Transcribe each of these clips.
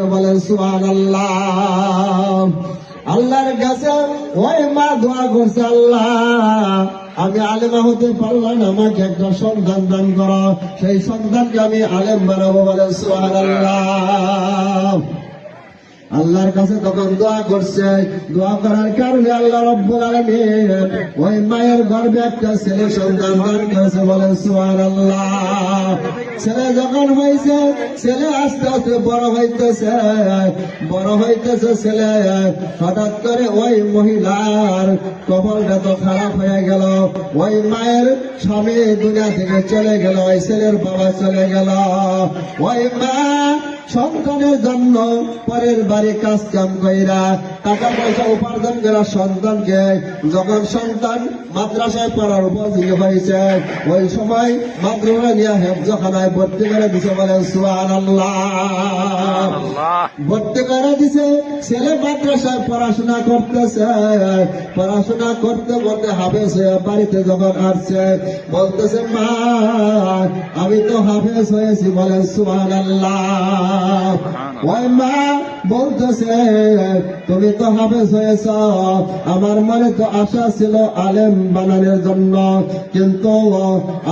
দিল, বলেন সুবহানাল্লাহ। আল্লাহর কাছে ওই মা দোয়া করছে, আল্লাহ আমি আলেমা হতে পারলাম, আমাকে একটা সন্তান দান করো, সেই সন্তানকে আমি আলেম বানাবো, বলেন সুবহানাল্লাহ। আল্লাহর কাছে তখন দোয়া করছে, দোয়া করার কারণে আল্লাহ রাব্বুল আলামিন ওই মায়ের গর্ভে একটা ছেলে সন্তান দান করেছে, বলেন সুবহানাল্লাহ। ছেলে যখন হয়েছে, ছেলে আস্তে আস্তে বড় হইতেছে ছেলে। হঠাৎ করে ওই মহিলার কপালটা তো খারাপ হয়ে গেল, ওই মায়ের স্বামী দুনিয়া থেকে চলে গেল, ওই ছেলের বাবা চলে গেল। ওই মা সন্তানের জন্য পরের বাড়ি কাজ কাম কইরা টাকা পয়সা উপার্জন করা সন্তানকে, যখন সন্তান মাদ্রাসায় পড়ার উপযোগী হয়েছে, ওই সময় মাদ্রাসা নিয়ে হেফজখানায় ভর্তি করে দিছে, বলেন সুবহানাল্লাহ। ভর্তি করে দিছে, ছেলে মাদ্রাসায় পড়াশোনা করতেছে। পড়াশোনা করতে করতে হাফেজ হয়ে বাড়িতে যখন আসছে, বলতেছে মা আমি তো হাফেজ হয়েছি, বলেন সুবহানাল্লাহ। ওই মা বলতেছে তুমি তো হাফেজ হয়েছ, আমার মনে তো আশা ছিল আলেম বানানোর জন্য, কিন্তু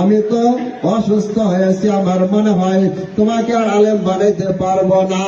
আমি তো অসুস্থ হয়েছি, আমার মনে হয় তোমাকে আর আলেম বানাইতে পারবো না।